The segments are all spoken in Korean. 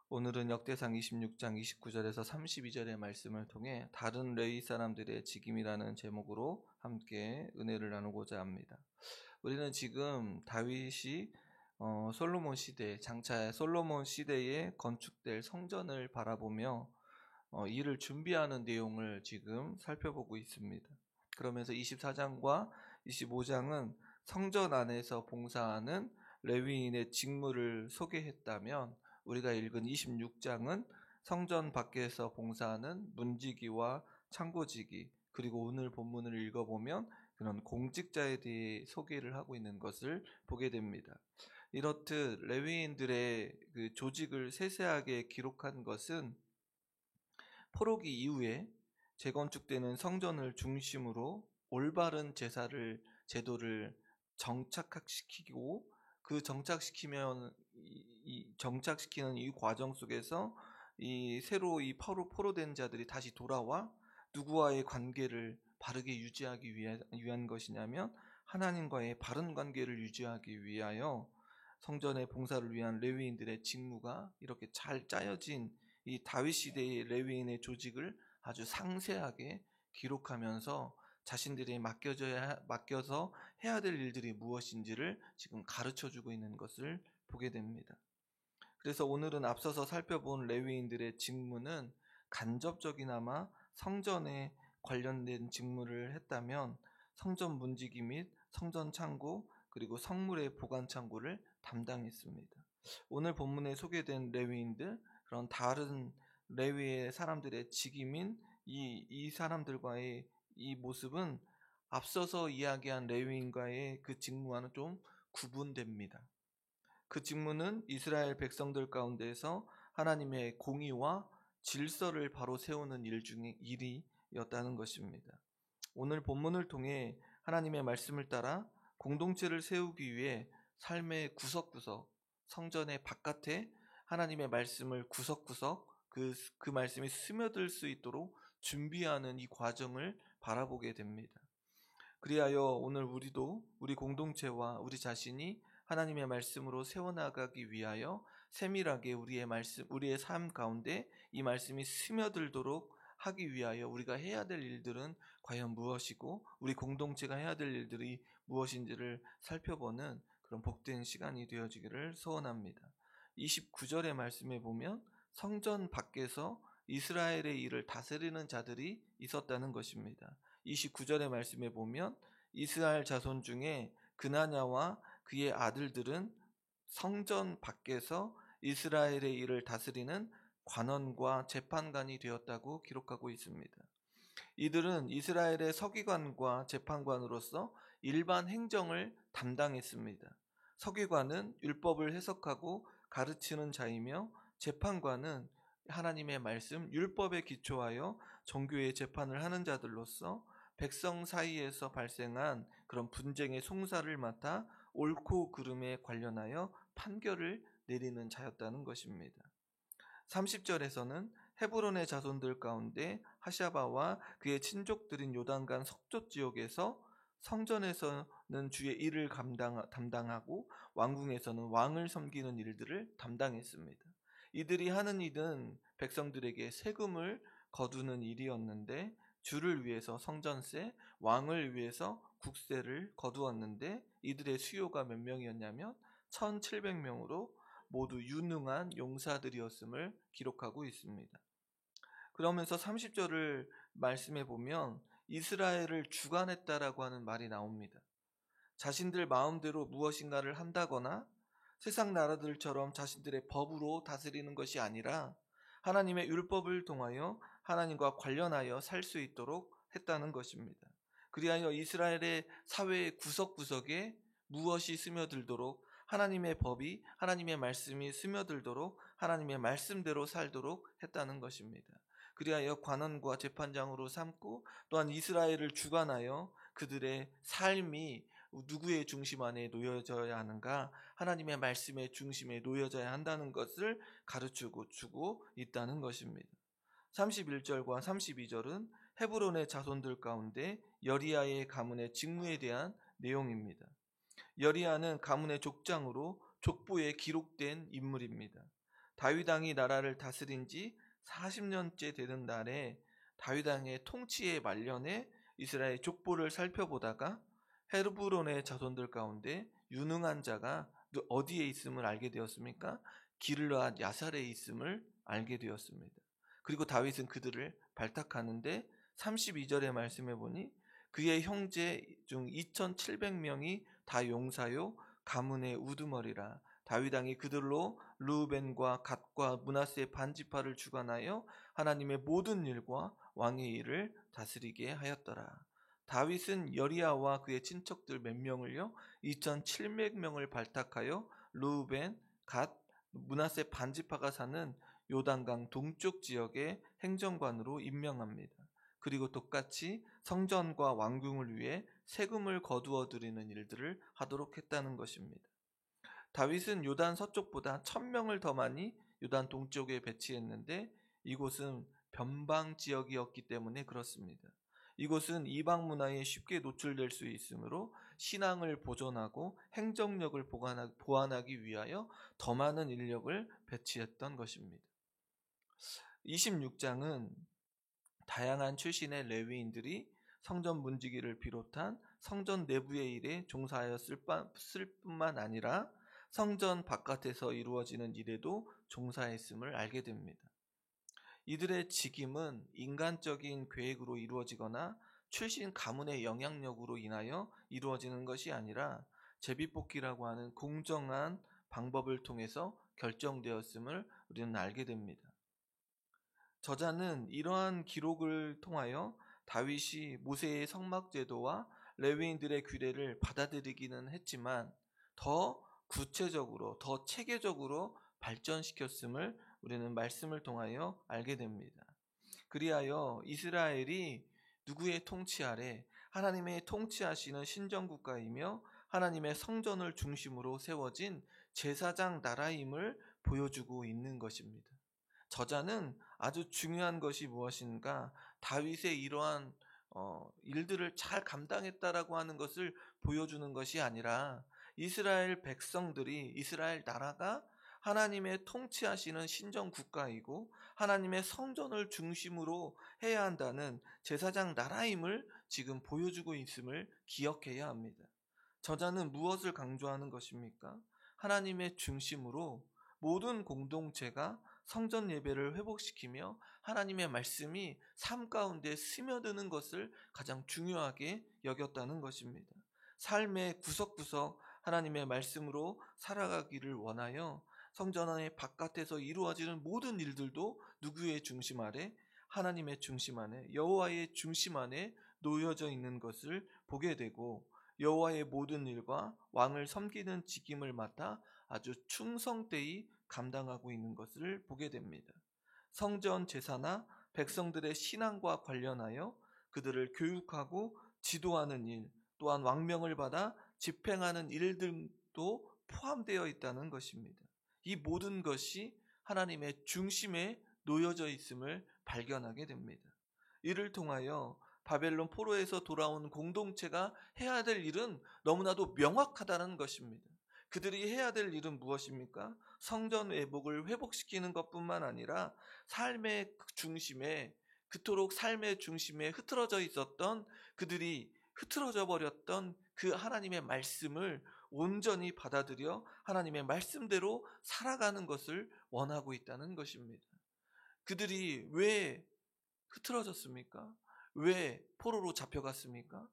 오늘은 역대상 26장 29절에서 32절의 말씀을 통해 다른 레위 사람들의 직임이라는 제목으로 함께 은혜를 나누고자 합니다. 우리는 지금 다윗이 솔로몬 시대, 장차 솔로몬 시대에 건축될 성전을 바라보며 이를 준비하는 내용을 지금 살펴보고 있습니다. 그러면서 24장과 25장은 성전 안에서 봉사하는 레위인의 직무를 소개했다면, 우리가 읽은 26장은 성전 밖에서 봉사하는 문지기와 창고지기, 그리고 오늘 본문을 읽어보면 그런 공직자에 대해 소개를 하고 있는 것을 보게 됩니다. 이렇듯 레위인들의 그 조직을 세세하게 기록한 것은 포로기 이후에 재건축되는 성전을 중심으로 올바른 제도를 정착시키고, 그 정착시키는 이 과정 속에서 새로 포로된 자들이 다시 돌아와 누구와의 관계를 바르게 유지하기 위한 것이냐면, 하나님과의 바른 관계를 유지하기 위하여 성전의 봉사를 위한 레위인들의 직무가 이렇게 잘 짜여진 이 다윗 시대의 레위인의 조직을 아주 상세하게 기록하면서 자신들이 맡겨서 해야 될 일들이 무엇인지를 지금 가르쳐주고 있는 것을 보게 됩니다. 그래서 오늘은 앞서서 살펴본 레위인들의 직무는 간접적이나마 성전에 관련된 직무를 했다면, 성전 문지기 및 성전 창고, 그리고 성물의 보관 창고를 담당했습니다. 오늘 본문에 소개된 레위인들, 그런 다른 레위의 사람들의 직임인 이 사람들과의 이 모습은 앞서서 이야기한 레위인과의 그 직무와는 좀 구분됩니다. 그 직무는 이스라엘 백성들 가운데서 하나님의 공의와 질서를 바로 세우는 일 중에 일이었다는 것입니다. 오늘 본문을 통해 하나님의 말씀을 따라 공동체를 세우기 위해 삶의 구석구석, 성전의 바깥에 하나님의 말씀을 구석구석 그 말씀이 스며들 수 있도록 준비하는 이 과정을 바라보게 됩니다. 그리하여 오늘 우리도 우리 공동체와 우리 자신이 하나님의 말씀으로 세워나가기 위하여 세밀하게 우리의 삶 가운데 이 말씀이 스며들도록 하기 위하여 우리가 해야 될 일들은 과연 무엇이고, 우리 공동체가 해야 될 일들이 무엇인지를 살펴보는 그런 복된 시간이 되어지기를 소원합니다. 29절의 말씀에 보면 성전 밖에서 이스라엘의 일을 다스리는 자들이 있었다는 것입니다. 29절의 말씀에 보면 이스라엘 자손 중에 그나냐와 그의 아들들은 성전 밖에서 이스라엘의 일을 다스리는 관원과 재판관이 되었다고 기록하고 있습니다. 이들은 이스라엘의 서기관과 재판관으로서 일반 행정을 담당했습니다. 서기관은 율법을 해석하고 가르치는 자이며, 재판관은 하나님의 말씀, 율법에 기초하여 정교의 재판을 하는 자들로서 백성 사이에서 발생한 그런 분쟁의 송사를 맡아 옳고 그름에 관련하여 판결을 내리는 자였다는 것입니다. 30절에서는 헤브론의 자손들 가운데 하샤바와 그의 친족들인 요단강 서쪽 지역에서 성전에서는 주의 일을 담당하고 왕궁에서는 왕을 섬기는 일들을 담당했습니다. 이들이 하는 일은 백성들에게 세금을 거두는 일이었는데, 주를 위해서 성전세, 왕을 위해서 국세를 거두었는데, 이들의 수요가 몇 명이었냐면 1700명으로 모두 유능한 용사들이었음을 기록하고 있습니다. 그러면서 30절을 말씀해 보면 이스라엘을 주관했다라고 하는 말이 나옵니다. 자신들 마음대로 무엇인가를 한다거나 세상 나라들처럼 자신들의 법으로 다스리는 것이 아니라 하나님의 율법을 통하여 하나님과 관련하여 살 수 있도록 했다는 것입니다. 그리하여 이스라엘의 사회의 구석구석에 무엇이 스며들도록, 하나님의 법이, 하나님의 말씀이 스며들도록 하나님의 말씀대로 살도록 했다는 것입니다. 그리하여 관원과 재판장으로 삼고, 또한 이스라엘을 주관하여 그들의 삶이 누구의 중심 안에 놓여져야 하는가, 하나님의 말씀의 중심에 놓여져야 한다는 것을 가르치고 주고 있다는 것입니다. 31절과 32절은 헤브론의 자손들 가운데 여리야의 가문의 직무에 대한 내용입니다. 여리야는 가문의 족장으로 족보에 기록된 인물입니다. 다윗 왕이 나라를 다스린 지 40년째 되는 날에 다윗 왕의 통치의 말년에 이스라엘 족보를 살펴보다가 헤브론의 자손들 가운데 유능한 자가 어디에 있음을 알게 되었습니까? 길르앗 야살에 있음을 알게 되었습니다. 그리고 다윗은 그들을 발탁하는데 32절의 말씀해 보니 그의 형제 중 2700명이 다 용사요 가문의 우두머리라. 다윗 왕이 그들로 르우벤과 갓과 므낫세 반지파를 주관하여 하나님의 모든 일과 왕의 일을 다스리게 하였더라. 다윗은 여리야와 그의 친척들 몇 명을요 2700명을 발탁하여 르우벤, 갓, 므낫세 반지파가 사는 요단강 동쪽 지역의 행정관으로 임명합니다. 그리고 똑같이 성전과 왕궁을 위해 세금을 거두어 드리는 일들을 하도록 했다는 것입니다. 다윗은 요단 서쪽보다 1000명을 더 많이 요단 동쪽에 배치했는데 이곳은 변방 지역이었기 때문에 그렇습니다. 이곳은 이방 문화에 쉽게 노출될 수 있으므로 신앙을 보존하고 행정력을 보완하기 위하여 더 많은 인력을 배치했던 것입니다. 26장은 다양한 출신의 레위인들이 성전 문지기를 비롯한 성전 내부의 일에 종사하였을 뿐만 아니라 성전 바깥에서 이루어지는 일에도 종사했음을 알게 됩니다. 이들의 직임은 인간적인 계획으로 이루어지거나 출신 가문의 영향력으로 인하여 이루어지는 것이 아니라 제비뽑기라고 하는 공정한 방법을 통해서 결정되었음을 우리는 알게 됩니다. 저자는 이러한 기록을 통하여 다윗이 모세의 성막제도와 레위인들의 규례를 받아들이기는 했지만 더 구체적으로 더 체계적으로 발전시켰음을 우리는 말씀을 통하여 알게 됩니다. 그리하여 이스라엘이 누구의 통치 아래 하나님의 통치하시는 신정국가이며 하나님의 성전을 중심으로 세워진 제사장 나라임을 보여주고 있는 것입니다. 저자는 아주 중요한 것이 무엇인가 다윗의 이러한 일들을 잘 감당했다라고 하는 것을 보여주는 것이 아니라 이스라엘 백성들이 이스라엘 나라가 하나님의 통치하시는 신정 국가이고 하나님의 성전을 중심으로 해야 한다는 제사장 나라임을 지금 보여주고 있음을 기억해야 합니다. 저자는 무엇을 강조하는 것입니까? 하나님의 중심으로 모든 공동체가 성전 예배를 회복시키며 하나님의 말씀이 삶 가운데 스며드는 것을 가장 중요하게 여겼다는 것입니다. 삶의 구석구석 하나님의 말씀으로 살아가기를 원하여 성전 안의 바깥에서 이루어지는 모든 일들도 누구의 중심 아래? 하나님의 중심 안에 여호와의 중심 안에 놓여져 있는 것을 보게 되고 여호와의 모든 일과 왕을 섬기는 직임을 맡아 아주 충성되이 감당하고 있는 것을 보게 됩니다. 성전 제사나 백성들의 신앙과 관련하여 그들을 교육하고 지도하는 일, 또한 왕명을 받아 집행하는 일들도 포함되어 있다는 것입니다. 이 모든 것이 하나님의 중심에 놓여져 있음을 발견하게 됩니다. 이를 통하여 바벨론 포로에서 돌아온 공동체가 해야 될 일은 너무나도 명확하다는 것입니다. 그들이 해야 될 일은 무엇입니까? 성전 회복을 회복시키는 것뿐만 아니라 삶의 중심에 그토록 삶의 중심에 흐트러져 있었던 그들이 흐트러져 버렸던 그 하나님의 말씀을 온전히 받아들여 하나님의 말씀대로 살아가는 것을 원하고 있다는 것입니다. 그들이 왜 흐트러졌습니까? 왜 포로로 잡혀갔습니까?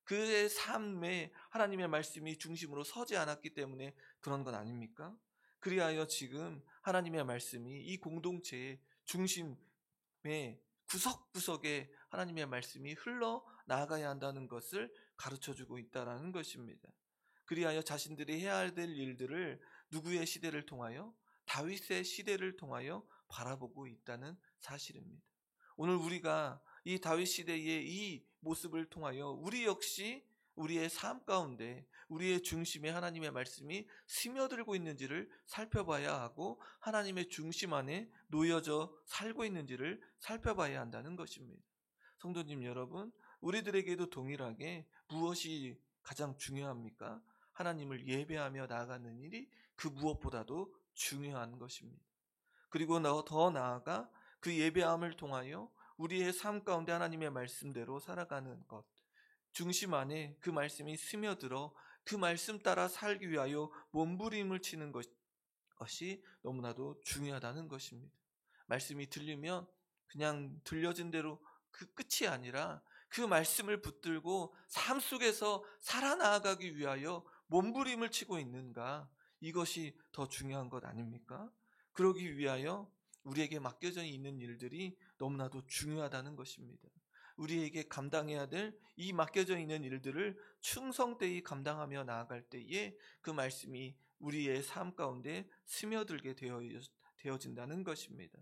그의 삶에 하나님의 말씀이 중심으로 서지 않았기 때문에 그런 건 아닙니까? 그리하여 지금 하나님의 말씀이 이 공동체의 중심에 구석구석에 하나님의 말씀이 흘러나가야 한다는 것을 가르쳐주고 있다는 것입니다. 그리하여 자신들이 해야 될 일들을 누구의 시대를 통하여? 다윗의 시대를 통하여 바라보고 있다는 사실입니다. 오늘 우리가 이 다윗 시대의 이 모습을 통하여 우리 역시 우리의 삶 가운데 우리의 중심에 하나님의 말씀이 스며들고 있는지를 살펴봐야 하고 하나님의 중심 안에 놓여져 살고 있는지를 살펴봐야 한다는 것입니다. 성도님 여러분, 우리들에게도 동일하게 무엇이 가장 중요합니까? 하나님을 예배하며 나아가는 일이 그 무엇보다도 중요한 것입니다. 그리고 더 나아가 그 예배함을 통하여 우리의 삶 가운데 하나님의 말씀대로 살아가는 것, 중심 안에 그 말씀이 스며들어 그 말씀 따라 살기 위하여 몸부림을 치는 것이 너무나도 중요하다는 것입니다. 말씀이 들리면 그냥 들려진 대로 그 끝이 아니라 그 말씀을 붙들고 삶 속에서 살아나가기 위하여 몸부림을 치고 있는가, 이것이 더 중요한 것 아닙니까? 그러기 위하여 우리에게 맡겨져 있는 일들이 너무나도 중요하다는 것입니다. 우리에게 감당해야 될 이 맡겨져 있는 일들을 충성되이 감당하며 나아갈 때에 그 말씀이 우리의 삶 가운데 스며들게 되어진다는 것입니다.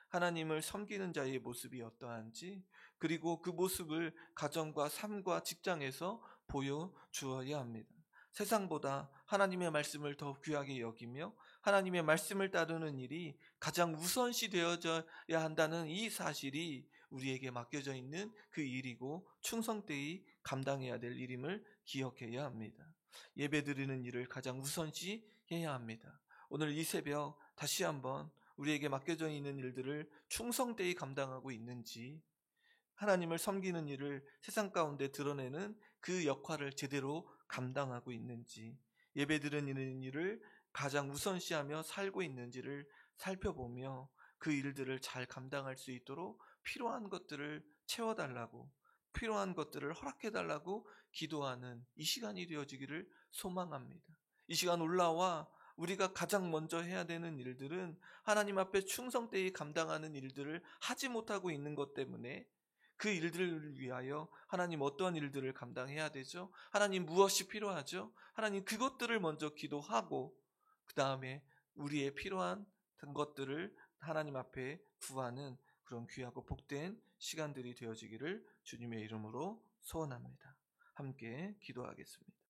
하나님을 섬기는 자의 모습이 어떠한지, 그리고 그 모습을 가정과 삶과 직장에서 보여주어야 합니다. 세상보다 하나님의 말씀을 더 귀하게 여기며 하나님의 말씀을 따르는 일이 가장 우선시 되어져야 한다는 이 사실이 우리에게 맡겨져 있는 그 일이고 충성되이 감당해야 될 일임을 기억해야 합니다. 예배드리는 일을 가장 우선시 해야 합니다. 오늘 이 새벽 다시 한번 우리에게 맡겨져 있는 일들을 충성되이 감당하고 있는지, 하나님을 섬기는 일을 세상 가운데 드러내는 그 역할을 제대로 감당하고 있는지, 예배드리는 일을 가장 우선시하며 살고 있는지를 살펴보며 그 일들을 잘 감당할 수 있도록 필요한 것들을 채워달라고, 필요한 것들을 허락해달라고 기도하는 이 시간이 되어지기를 소망합니다. 이 시간 올라와 우리가 가장 먼저 해야 되는 일들은 하나님 앞에 충성되이 감당하는 일들을 하지 못하고 있는 것 때문에 그 일들을 위하여 하나님 어떠한 일들을 감당해야 되죠? 하나님 무엇이 필요하죠? 하나님 그것들을 먼저 기도하고 그 다음에 우리의 필요한 것들을 하나님 앞에 구하는 그런 귀하고 복된 시간들이 되어지기를 주님의 이름으로 소원합니다. 함께 기도하겠습니다.